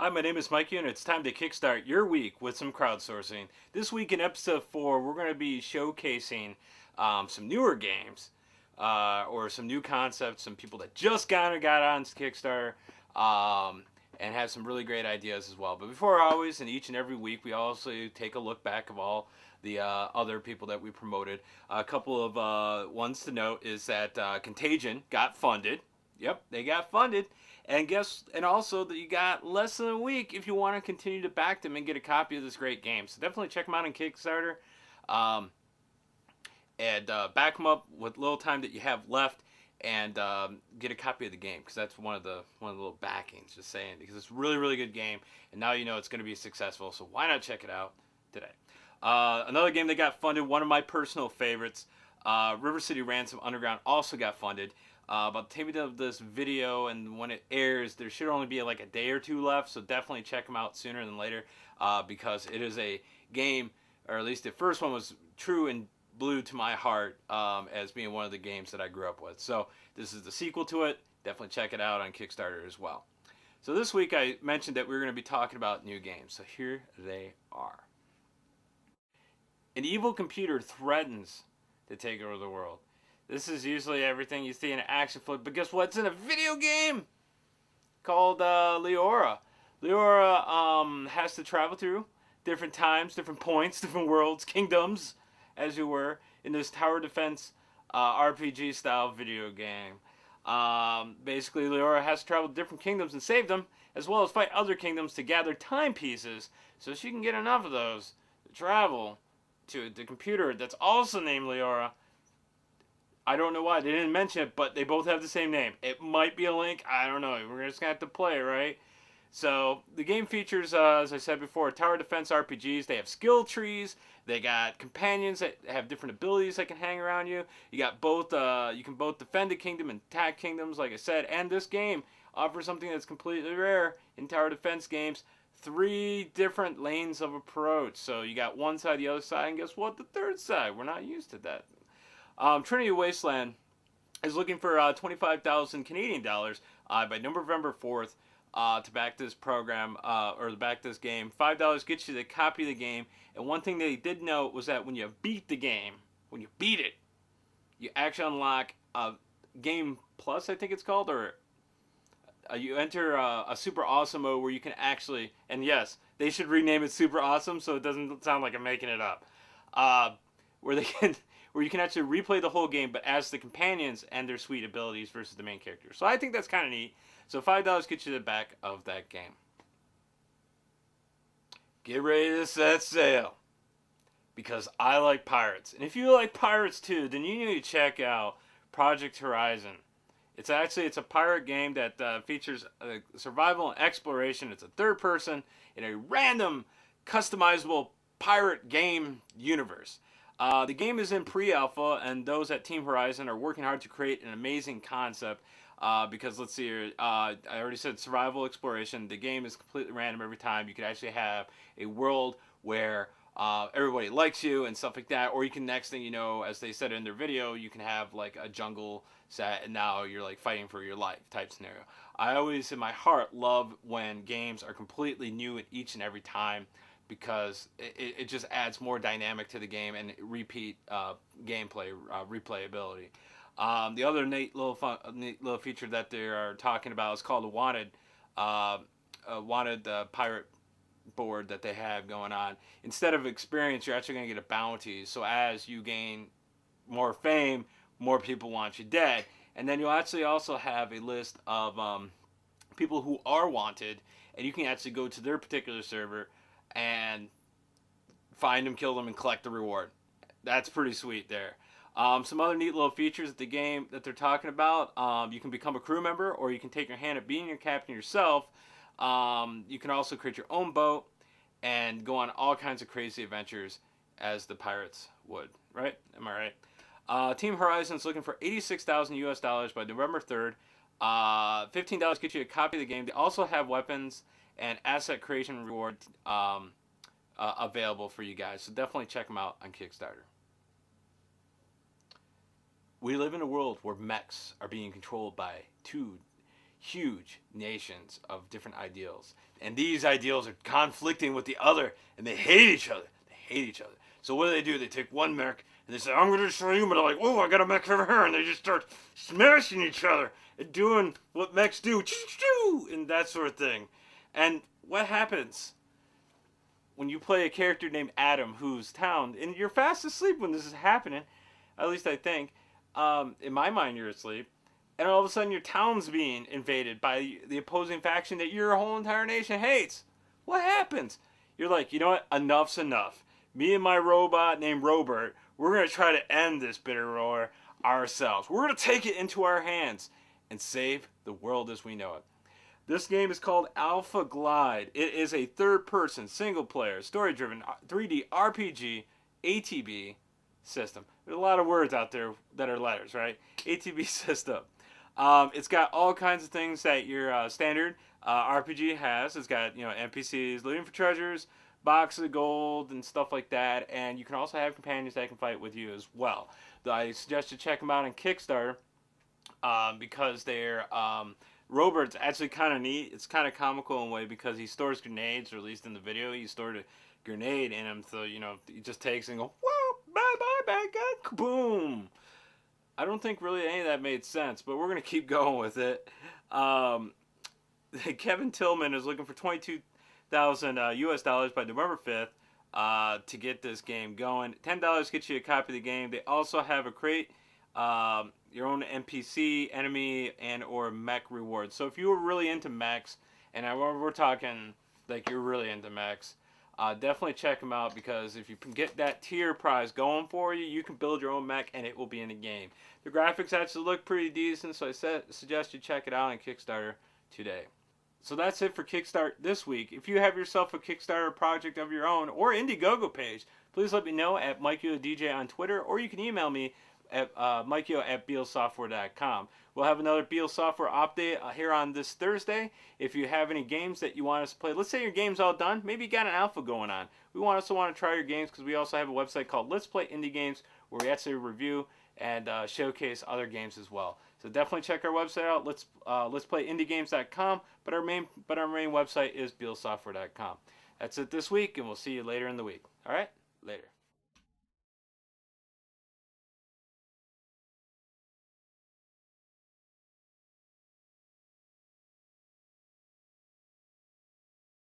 Hi, my name is Mikeyo, and it's time to kickstart your week with some crowdsourcing. This week in episode 4, we're going to be showcasing some newer games or some new concepts, some people that just got on Kickstarter and have some really great ideas as well. But before always, and each and every week, we also take a look back of all the other people that we promoted. A couple of ones to note is that Contagion got funded. Yep, they got funded. And also that you got less than a week if you want to continue to back them and get a copy of this great game. So definitely check them out on Kickstarter, and back them up with little time that you have left, and get a copy of the game, because that's one of the little backings. Just saying, because it's a really really good game, and now you know it's going to be successful. So why not check it out today? Another game that got funded, one of my personal favorites, River City Ransom Underground, also got funded. About the time of this video and when it airs, there should only be like a day or two left, so definitely check them out sooner than later, because it is a game, or at least the first one was true and blue to my heart, as being one of the games that I grew up with. So this is the sequel to it. Definitely check it out on Kickstarter as well. So this week I mentioned that we were going to be talking about new games, so here they are. An evil computer threatens to take over the world. This is usually everything you see in an action flick, but guess what? It's in a video game called Leora. Leora has to travel through different times, different points, different worlds, kingdoms, as you were, in this tower defense RPG style video game. Basically, Leora has to travel to different kingdoms and save them, as well as fight other kingdoms to gather timepieces so she can get enough of those to travel to the computer that's also named Leora. I don't know why they didn't mention it, but they both have the same name. It might be a link. I don't know. We're just gonna have to play, right? So the game features, as I said before, tower defense RPGs. They have skill trees. They got companions that have different abilities that can hang around you. You got both. You can both defend a kingdom and attack kingdoms, like I said. And this game offers something that's completely rare in tower defense games: 3 different lanes of approach. So you got one side, the other side, and guess what? The third side. We're not used to that. Trinity Wasteland is looking for 25,000 Canadian dollars by November 4th to back this program, or to back this game. $5 gets you the copy of the game. And one thing they did note was that when you beat the game, when you beat it, you actually unlock Game Plus, I think it's called, or you enter a Super Awesome mode where you can actually, and yes, they should rename it Super Awesome so it doesn't sound like I'm making it up, where they can where you can actually replay the whole game, but as the companions and their sweet abilities versus the main character. So I think that's kind of neat. So $5 gets you the back of that game. Get ready to set sail, because I like pirates. And if you like pirates too, then you need to check out Project Horizon. It's a pirate game that features survival and exploration. It's a third person in a random customizable pirate game universe. The game is in pre-alpha, and those at Team Horizon are working hard to create an amazing concept. Because let's see here, I already said survival exploration. The game is completely random every time. You could actually have a world where everybody likes you and stuff like that, or you can, next thing you know, as they said in their video, you can have like a jungle set, and now you're like fighting for your life type scenario. I always, in my heart, love when games are completely new at each and every time, because it just adds more dynamic to the game and repeat gameplay, replayability. The other neat little feature that they are talking about is called a wanted pirate board that they have going on. Instead of experience, you're actually going to get a bounty. So as you gain more fame, more people want you dead. And then you'll actually also have a list of people who are wanted, and you can actually go to their particular server and find them, kill them, and collect the reward. That's pretty sweet there. Some other neat little features of the game that they're talking about. You can become a crew member, or you can take your hand at being your captain yourself. You can also create your own boat and go on all kinds of crazy adventures as the pirates would. Right? Am I right? Team Horizon is looking for 86,000 US dollars by November 3rd. $15 gets you a copy of the game. They also have weapons and asset creation reward available for you guys. So definitely check them out on Kickstarter. We live in a world where mechs are being controlled by 2 huge nations of different ideals. And these ideals are conflicting with the other, and they hate each other. They hate each other. So what do? They take one mech, and they say, I'm going to destroy you, but they're like, oh, I got a mech over here, and they just start smashing each other and doing what mechs do, and that sort of thing. And what happens when you play a character named Adam who's town, and you're fast asleep when this is happening, at least I think, in my mind you're asleep, and all of a sudden your town's being invaded by the opposing faction that your whole entire nation hates. What happens? You're like, you know what, enough's enough. Me and my robot named Robert, we're going to try to end this bitter war ourselves. We're going to take it into our hands and save the world as we know it. This game is called Alpha Glide. It is a third-person, single-player, story-driven 3D RPG ATB system. There's a lot of words out there that are letters, right? ATB system. It's got all kinds of things that your standard RPG has. It's got, NPCs looting for treasures, boxes of gold, and stuff like that. And you can also have companions that can fight with you as well. I suggest you check them out on Kickstarter because they're... Robert's actually kind of neat. It's kind of comical in a way because he stores grenades, or at least in the video, he stored a grenade in him. So, he just takes and goes, whoa, bye-bye, bad guy, kaboom. I don't think really any of that made sense, but we're going to keep going with it. Kevin Tillman is looking for $22,000 US dollars by November 5th to get this game going. $10 gets you a copy of the game. They also have a crate, your own NPC, enemy, and or mech rewards. So if you were really into mechs, and we're talking like you're really into mechs, definitely check them out, because if you can get that tier prize going for you, you can build your own mech and it will be in the game. The graphics actually look pretty decent, so I suggest you check it out on Kickstarter today. So that's it for Kickstart this week. If you have yourself a Kickstarter project of your own or Indiegogo page, please let me know at Mikeyo DJ on Twitter, or you can email me at Mikeyo@bealsoftware.com. We'll have another Beal Software update here on this Thursday. If you have any games that you want us to play, let's say your game's all done, maybe you got an alpha going on. We also want to try your games, because we also have a website called Let's Play Indie Games, where we actually review and showcase other games as well. So definitely check our website out. Let's play indiegames.com, but our main website is bealsoftware.com. That's it this week, and we'll see you later in the week. All right?